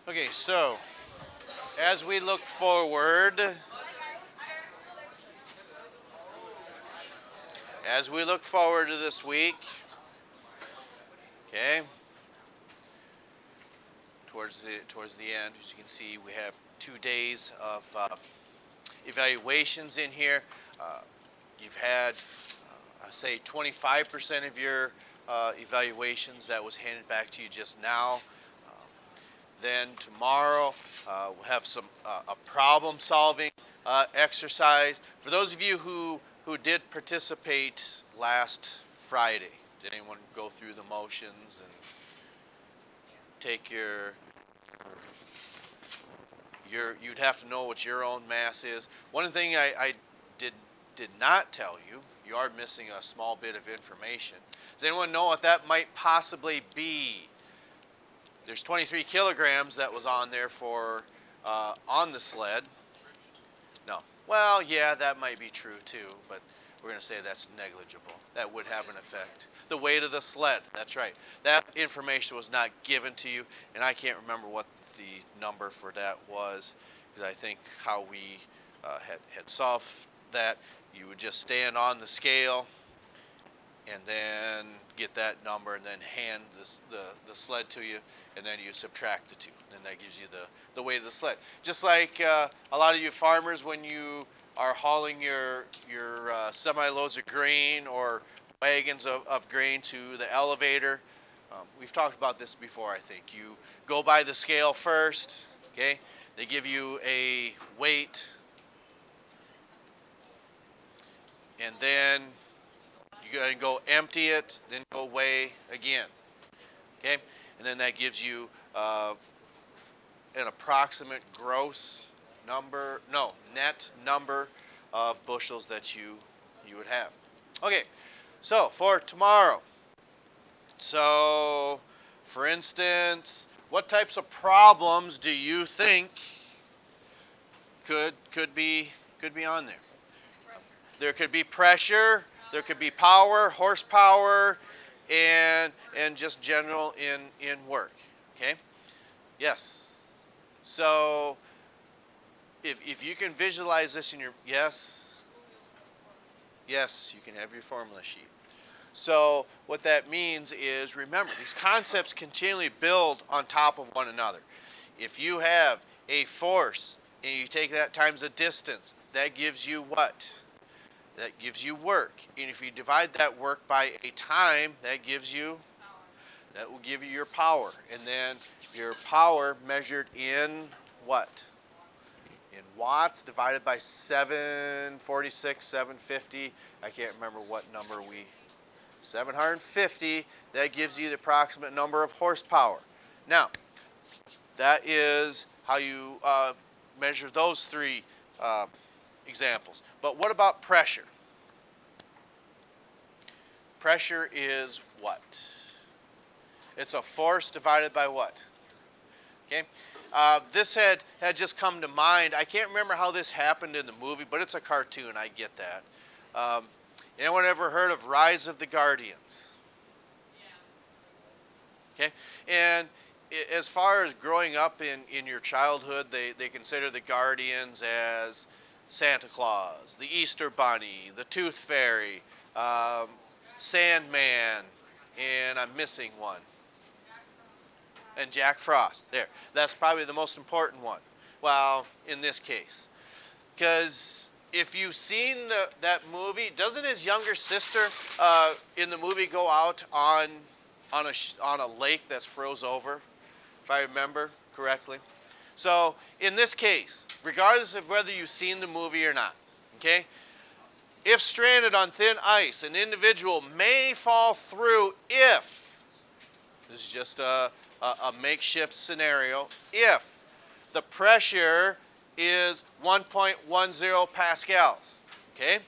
Okay, so as we look forward, to this week, okay, towards the end, as you can see, we have 2 days of evaluations in here. Uh, you've had, I say, 25% of your evaluations that was handed back to you just now. Then tomorrow we'll have some a problem-solving exercise. For those of you who did participate last Friday, did anyone go through the motions and take you'd have to know what your own mass is. One thing I did not tell you, you are missing a small bit of information. Does anyone know what that might possibly be? There's 23 kilograms that was on there for on the sled. No. Well, yeah, that might be true too, but we're going to say that's negligible. That would have an effect. The weight of the sled, that's right. That information was not given to you, and I can't remember what the number for that was, because I think how we had solved that, you would just stand on the scale and then get that number and then hand the sled to you, and then you subtract the two, and that gives you the weight of the sled. Just like a lot of you farmers, when you are hauling your semi-loads of grain or wagons of grain to the elevator, we've talked about this before, I think. You go by the scale first, okay? They give you a weight, and then you gotta go empty it, then go weigh again, okay? And then that gives you an approximate gross number, no, net number of bushels that you would have. Okay, so for tomorrow, so for instance, what types of problems do you think could be on there? There could be pressure, there could be power, horsepower, and just general in work. Okay? Yes. So if you can visualize this in your yes, you can have your formula sheet. So what that means is, remember, these concepts continually build on top of one another. If you have a force and you take that times a distance, that gives you what? That gives you work. And if you divide that work by a time, that will give you your power. And then your power measured in what? In watts divided by 746, 750. I can't remember what number 750. That gives you the approximate number of horsepower. Now, that is how you measure those three examples. But what about pressure? Pressure is what? It's a force divided by what? Okay. This had just come to mind. I can't remember how this happened in the movie, but it's a cartoon. I get that. Anyone ever heard of Rise of the Guardians? Okay. And as far as growing up in your childhood, they consider the Guardians as Santa Claus, the Easter Bunny, the Tooth Fairy, Sandman, and I'm missing one. And Jack Frost. There. That's probably the most important one. Well, in this case. Because if you've seen that movie, doesn't his younger sister in the movie go out on a lake that's froze over, if I remember correctly? So in this case, regardless of whether you've seen the movie or not, okay, if stranded on thin ice, an individual may fall through if, this is just a makeshift scenario, if the pressure is 1.10 pascals, okay?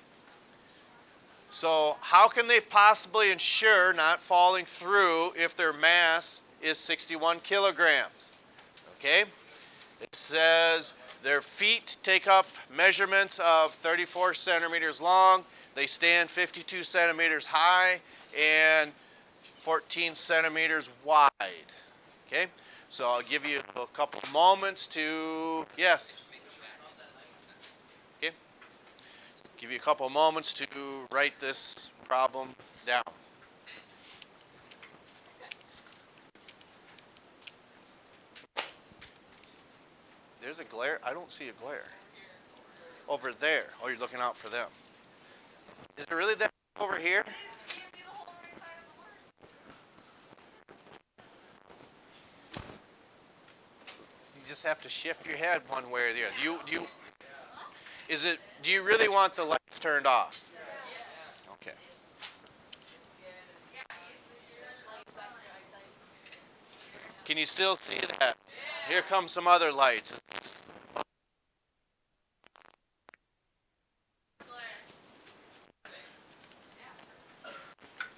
So how can they possibly ensure not falling through if their mass is 61 kilograms, okay? It says their feet take up measurements of 34 centimeters long. They stand 52 centimeters high and 14 centimeters wide. Okay? So I'll give you a couple moments to, yes. Okay. Give you a couple moments to write this problem down. There's a glare. I don't see a glare. Over there. Oh, you're looking out for them. Is it really that over here? You just have to shift your head one way or the other. Do you really want the lights turned off? Okay. Can you still see that? Here come some other lights.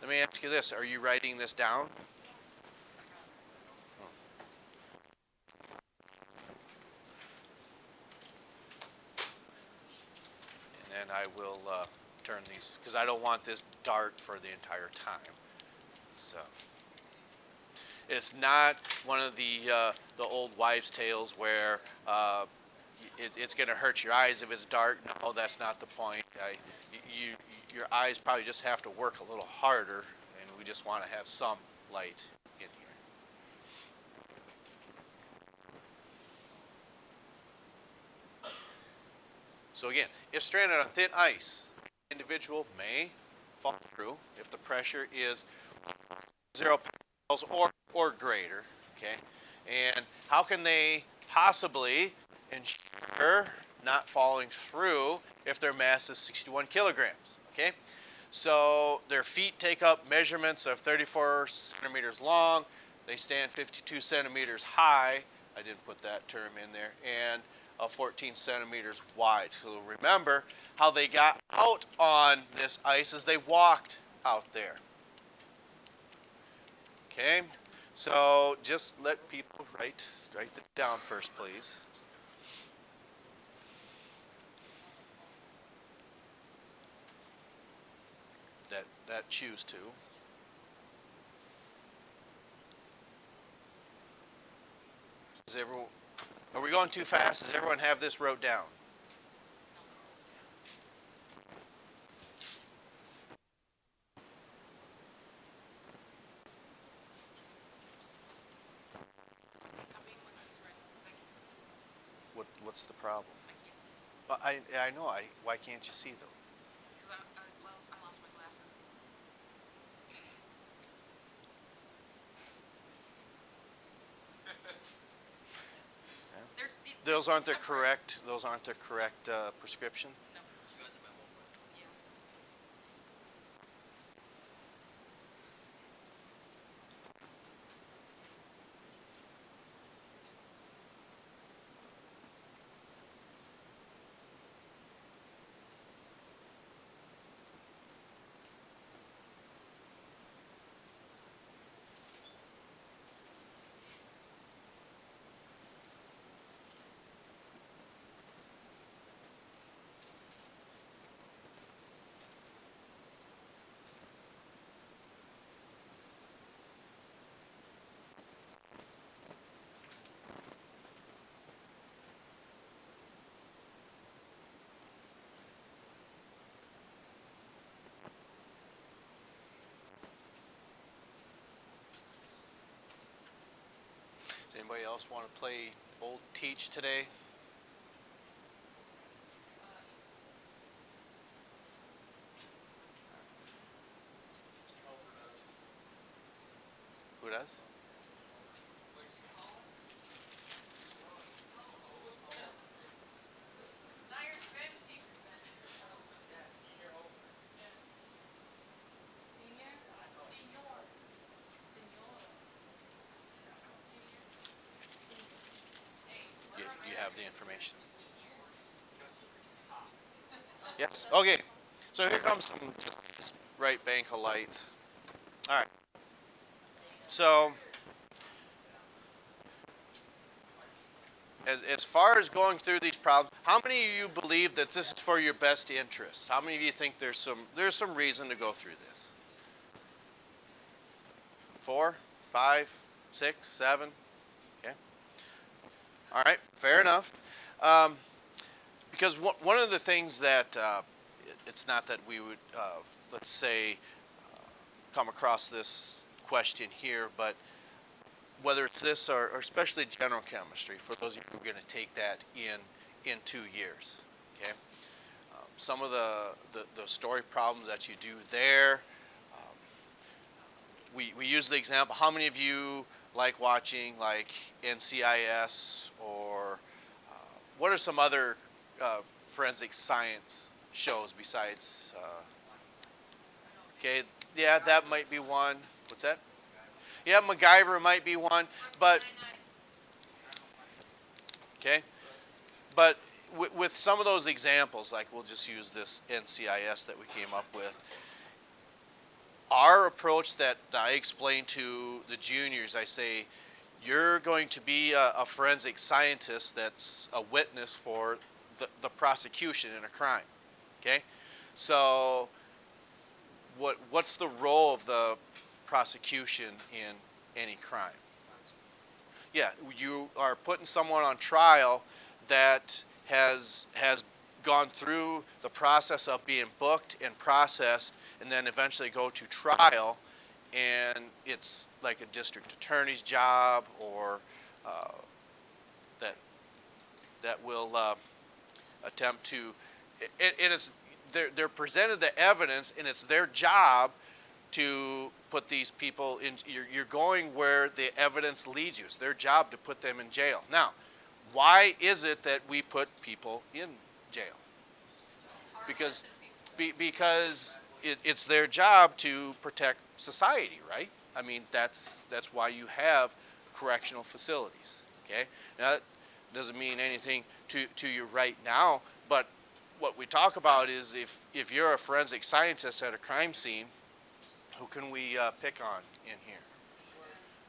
Let me ask you this. Are you writing this down? And then I will turn these, because I don't want this dark for the entire time. So it's not one of the old wives' tales where it's going to hurt your eyes if it's dark. No, that's not the point. Your eyes probably just have to work a little harder, and we just want to have some light in here. So again, if stranded on thin ice, an individual may fall through if the pressure is 0 pascals or greater. Okay, and how can they possibly ensure not falling through if their mass is 61 kilograms? Okay, so their feet take up measurements of 34 centimeters long. They stand 52 centimeters high. I didn't put that term in there. And 14 centimeters wide. So remember how they got out on this ice is they walked out there. Okay, so just let people write this down first, please. That choose to. Is everyone? Are we going too fast? Does everyone have this wrote down? What's the problem? I know. Why can't you see them? I lost my glasses. Those aren't the correct. Those aren't the correct prescription. No. Yeah. Does anybody else want to play old teach today? Who does? You have the information. Yes. Okay. So here comes some just right bank of light. All right. So as far as going through these problems, how many of you believe that this is for your best interests? How many of you think there's some reason to go through this? 4, 5, 6, 7. Okay. All right. Fair enough. Um, because one of the things that it's not that we would, let's say, come across this question here, but whether it's this or especially general chemistry, for those of you who are going to take that in 2 years, okay? Some of the story problems that you do there, um, we use the example. How many of you like watching like NCIS or what are some other forensic science shows besides? Okay, yeah, that might be one. What's that? Yeah, MacGyver might be one, but okay, but with some of those examples, like we'll just use this NCIS that we came up with. Our approach that I explain to the juniors, I say, you're going to be a forensic scientist that's a witness for the prosecution in a crime. Okay, so what's the role of the prosecution in any crime? Yeah, you are putting someone on trial that has gone through the process of being booked and processed and then eventually go to trial, and it's like a district attorney's job or uh, that that will attempt to it is they're presented the evidence and it's their job to put these people in. You're going where the evidence leads you. It's their job to put them in jail. Now, why is it that we put people in jail? Because because it's their job to protect society, right? I mean, that's why you have correctional facilities. Okay, now that doesn't mean anything to you right now, but what we talk about is if you're a forensic scientist at a crime scene, who can we pick on in here?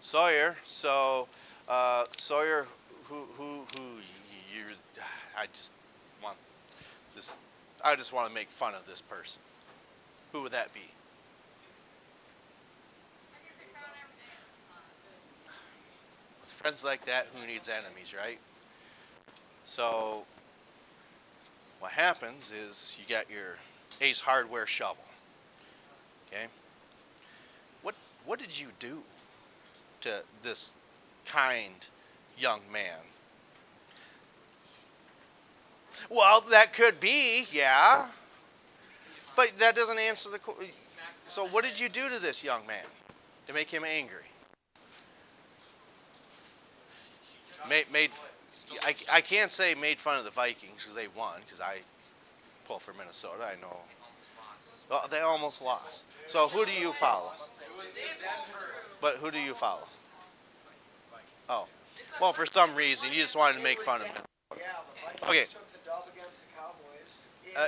Sawyer. So Sawyer, who you? I just want this. I just want to make fun of this person. Who would that be? With friends like that, who needs enemies, right? So what happens is you got your Ace Hardware shovel. Okay. What what did you do to this kind young man? Well, that could be, yeah, but that doesn't answer the. So, what did you do to this young man to make him angry? Made I can't say made fun of the Vikings because they won because I pull for Minnesota. I know. Well, they almost lost. So, who do you follow? But who do you follow? Oh, well, for some reason you just wanted to make fun of him. Okay.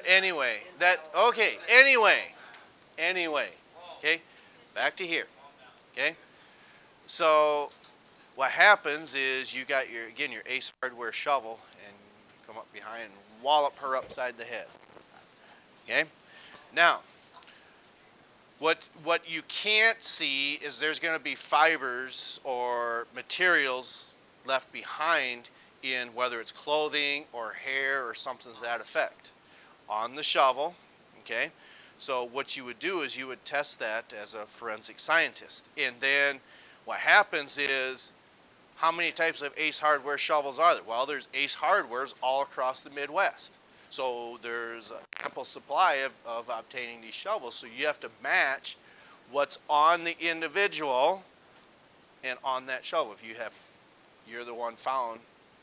Anyway, that okay. Anyway, okay. Back to here. Okay. So what happens is you got your Ace Hardware shovel and you come up behind and wallop her upside the head. Okay. Now, what you can't see is there's going to be fibers or materials left behind in whether it's clothing or hair or something to that effect on the shovel. Okay. So what you would do is you would test that as a forensic scientist. And then what happens is how many types of Ace Hardware shovels are there? Well, there's Ace Hardwares all across the Midwest. So there's an ample supply of obtaining these shovels. So you have to match what's on the individual and on that shovel. If you're the one found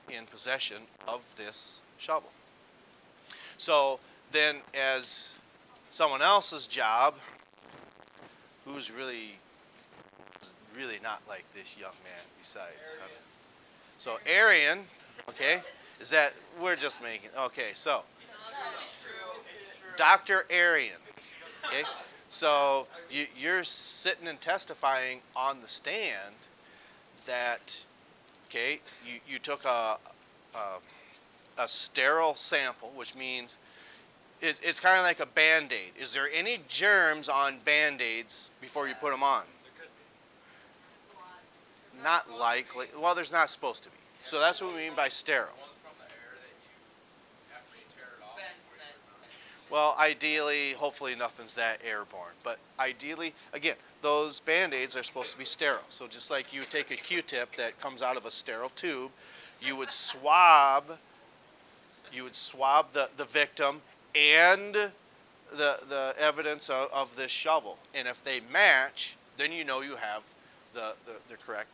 in possession of this shovel. So then as someone else's job, who's really not like this young man besides. So Arian, okay, is that we're just making okay. So Dr. Arian, okay. So you're sitting and testifying on the stand that okay, you took a sterile sample, which means it's kind of like a Band-Aid. Is there any germs on Band-Aids before you put them on? not likely. Well, there's not supposed to be. So that's what we mean by sterile. Well, ideally, hopefully nothing's that airborne. But ideally, again, those Band-Aids are supposed to be sterile. So just like you would take a Q-tip that comes out of a sterile tube, you would swab the victim and the evidence of this shovel. And if they match, then you know you have the correct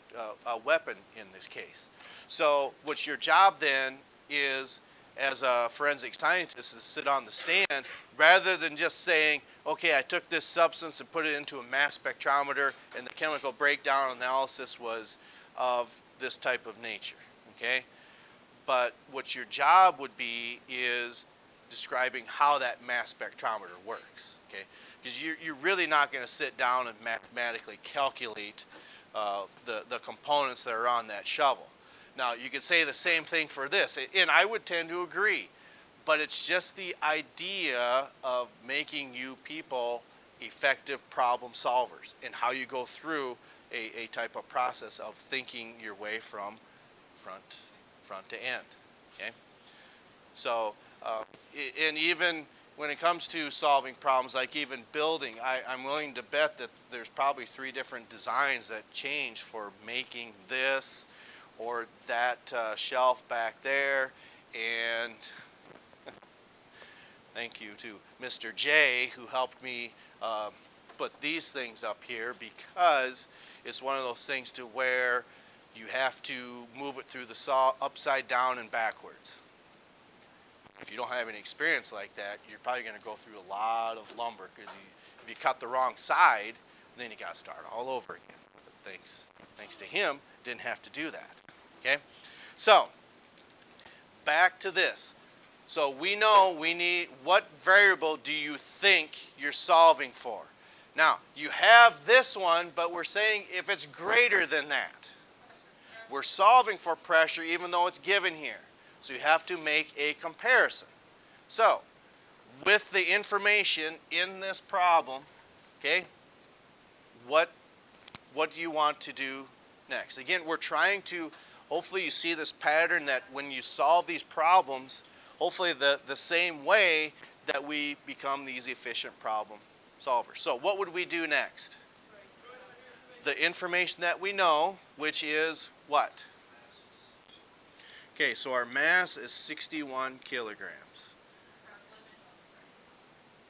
weapon in this case. So what's your job then is, as a forensic scientist, is sit on the stand rather than just saying, okay, I took this substance and put it into a mass spectrometer and the chemical breakdown analysis was of this type of nature, okay? But what your job would be is describing how that mass spectrometer works, okay? Because you're really not going to sit down and mathematically calculate the components that are on that shovel. Now, you could say the same thing for this, and I would tend to agree, but it's just the idea of making you people effective problem solvers and how you go through a type of process of thinking your way from front to end, okay? So, and even when it comes to solving problems, like even building, I'm willing to bet that there's probably 3 different designs that change for making this or that shelf back there. And thank you to Mr. J, who helped me put these things up here, because it's one of those things to where you have to move it through the saw upside down and backwards. If you don't have any experience like that, you're probably going to go through a lot of lumber, because if you cut the wrong side, then you got to start all over again. But thanks to him, didn't have to do that. Okay, so back to this. So we know we need, what variable do you think you're solving for? Now, you have this one, but we're saying if it's greater than that. We're solving for pressure even though it's given here. So you have to make a comparison. So, with the information in this problem, okay, what do you want to do next? Again, we're trying to, hopefully you see this pattern that when you solve these problems, hopefully the same way that we become these efficient problem solvers. So what would we do next? The information that we know, which is what? Okay, so our mass is 61 kilograms.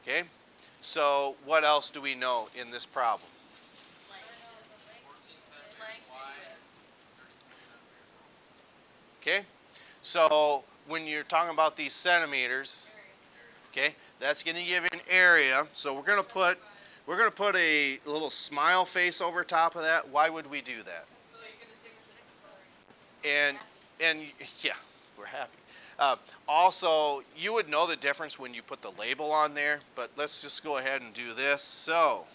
Okay, so what else do we know in this problem? Okay, so when you're talking about these centimeters, okay, that's going to give you an area. So we're going to put a little smile face over top of that. Why would we do that? And yeah, we're happy. Also, you would know the difference when you put the label on there, but let's just go ahead and do this. So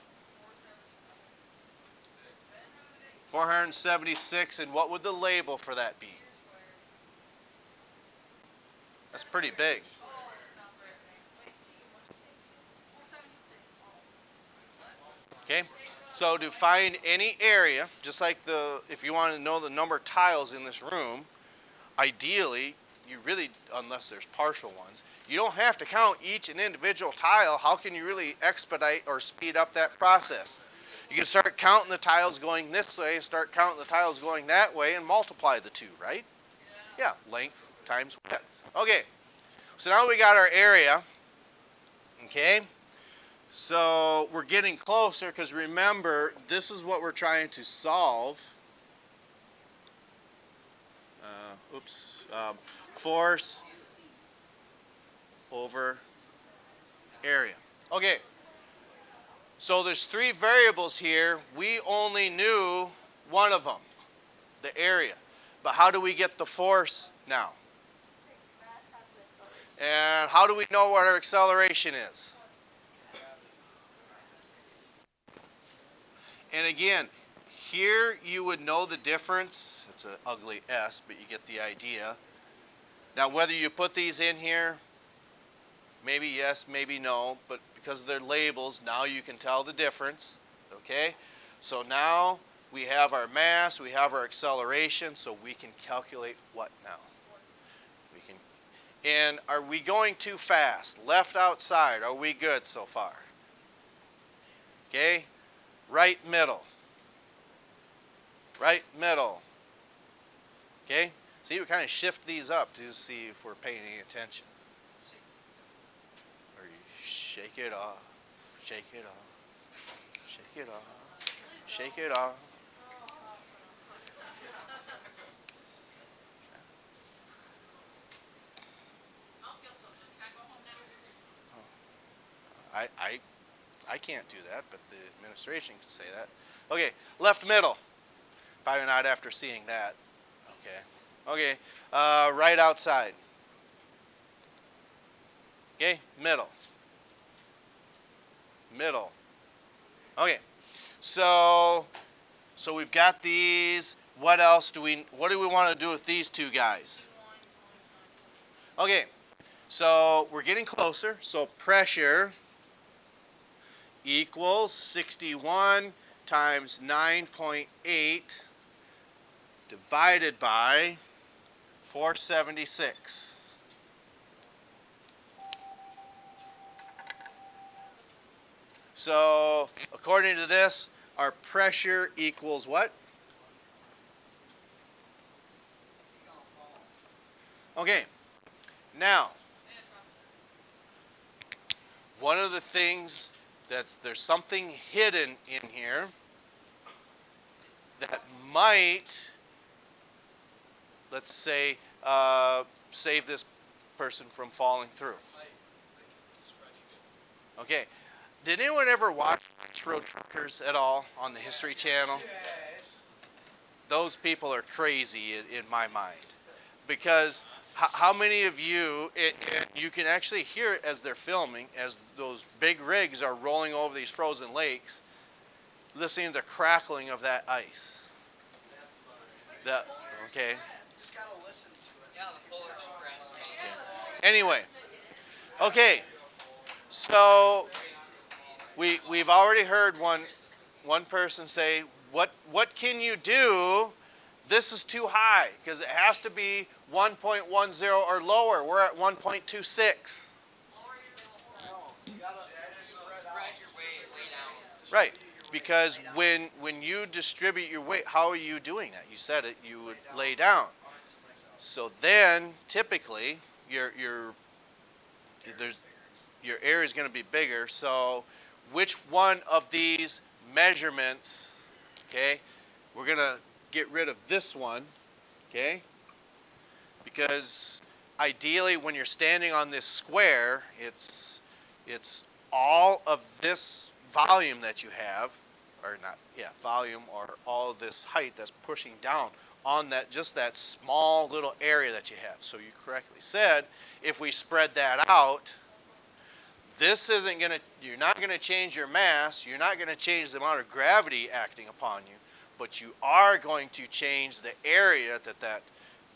476, and what would the label for that be? That's pretty big. Okay, so to find any area, just like if you want to know the number of tiles in this room, ideally, you really, unless there's partial ones, you don't have to count each and individual tile. How can you really expedite or speed up that process? You can start counting the tiles going this way, start counting the tiles going that way, and multiply the two, right? Yeah, length times width. Okay, so now we got our area, okay? So we're getting closer, because remember, this is what we're trying to solve. Force over area. Okay, so there's 3 variables here. We only knew one of them, the area. But how do we get the force now? And how do we know what our acceleration is? And again, here you would know the difference. It's an ugly S, but you get the idea. Now, whether you put these in here, maybe yes, maybe no, but because they're labels, now you can tell the difference. Okay? So now we have our mass, we have our acceleration, so we can calculate what now? We can. And are we going too fast? Left outside, are we good so far? Okay, right middle. Right middle. Okay, see, we kind of shift these up to see if we're paying any attention. Or you shake it off, shake it off, shake it off, shake it off. I, I, I can't do that, but the administration can say that. Okay, left middle. Probably not after seeing that. Okay. Okay, right outside. Okay, middle. Middle. Okay, so we've got these. What else do we want to do with these two guys? Okay, so we're getting closer. So pressure equals 61 times 9.8 divided by 476. So according to this, our pressure equals what? Okay, now, one of the things there's something hidden in here that might, let's say, save this person from falling through. Okay, did anyone ever watch Road Truckers at all on the History Channel? Those people are crazy in my mind. Because how many of you, and you can actually hear it as they're filming, as those big rigs are rolling over these frozen lakes, listening to the crackling of that ice. Okay. Just gotta listen to it. Yeah, the Polar Express. Okay. Anyway, okay, so we've already heard one person say, what can you do? This is too high because it has to be 1.10 or lower. We're at 1.26. Lower your little No, you gotta spread your way down. Right, because when you distribute your weight, how are you doing that? You said it, you would lay down. So then, typically, your area is going to be bigger. So, which one of these measurements? Okay, we're going to get rid of this one. Okay, because ideally, when you're standing on this square, it's all of this volume that you have, or not, yeah, volume, or all of this height that's pushing down on that, just that small little area that you have. So you correctly said, if we spread that out, this isn't going to, you're not going to change your mass, you're not going to change the amount of gravity acting upon you, but you are going to change the area that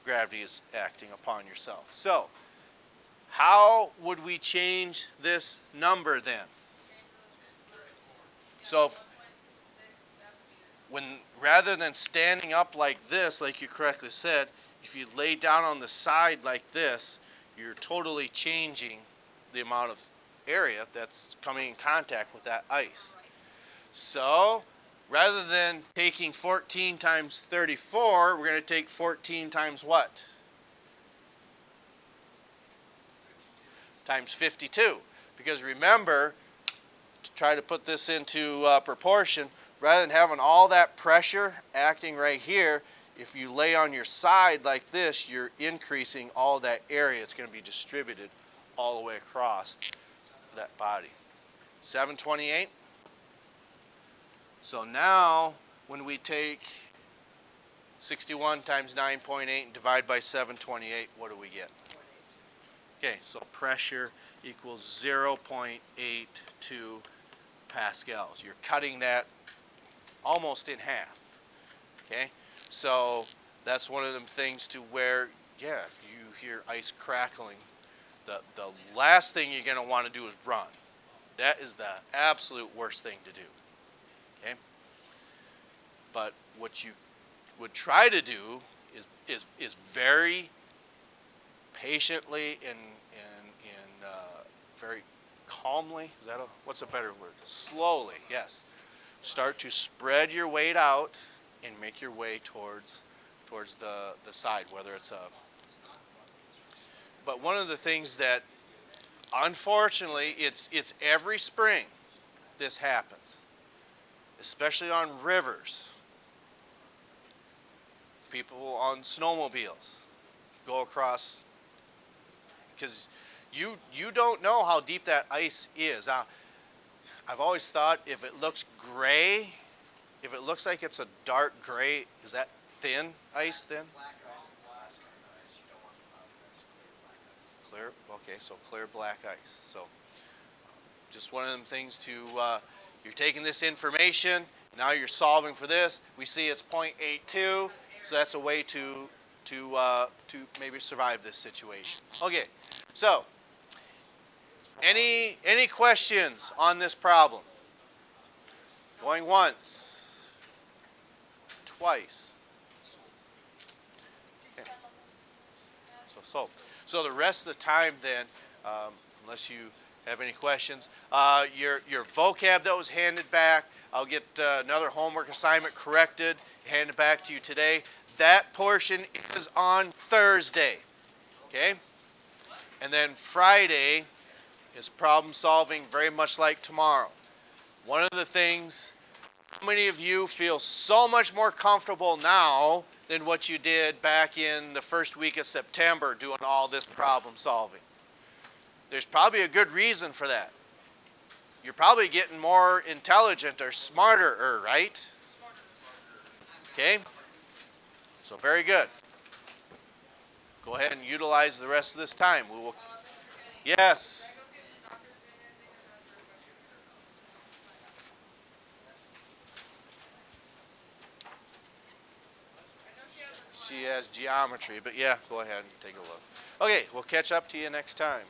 gravity is acting upon yourself. So, how would we change this number then? So, rather than standing up like this, like you correctly said, if you lay down on the side like this, you're totally changing the amount of area that's coming in contact with that ice. So, rather than taking 14 times 34, we're going to take 14 times what? Times 52. Because remember, to try to put this into proportion, rather than having all that pressure acting right here, if you lay on your side like this, you're increasing all that area. It's going to be distributed all the way across that body. 728. So now, when we take 61 times 9.8 and divide by 728, what do we get? Okay, so pressure equals 0.82 pascals. You're cutting that almost in half. Okay, so that's one of them things to where, yeah, if you hear ice crackling, the last thing you're going to want to do is run. That is the absolute worst thing to do. Okay, but what you would try to do is very patiently and very calmly. Is that what's a better word? Slowly, yes. Start to spread your weight out and make your way towards the side, whether it's a. But one of the things that, unfortunately, it's every spring this happens, especially on rivers. People on snowmobiles go across because you don't know how deep that ice is. I've always thought if it looks gray, if it looks like it's a dark gray, is that thin ice then? Black ice is the best kind of ice. You don't want powder ice, Clear, okay, so clear black ice. So just one of them things to, you're taking this information, now you're solving for this. We see it's 0.82, so that's a way to maybe survive this situation. Okay, so any questions on this problem? Going once, twice. Okay. So the rest of the time then, unless you have any questions, your vocab that was handed back, I'll get another homework assignment corrected, handed back to you today. That portion is on Thursday, okay? And then Friday is problem solving, very much like tomorrow. One of the things, how many of you feel so much more comfortable now than what you did back in the first week of September doing all this problem solving? There's probably a good reason for that. You're probably getting more intelligent or smarter, right? Okay? So very good. Go ahead and utilize the rest of this time. We will. Yes. She has geometry, but yeah, go ahead and take a look. Okay, we'll catch up to you next time.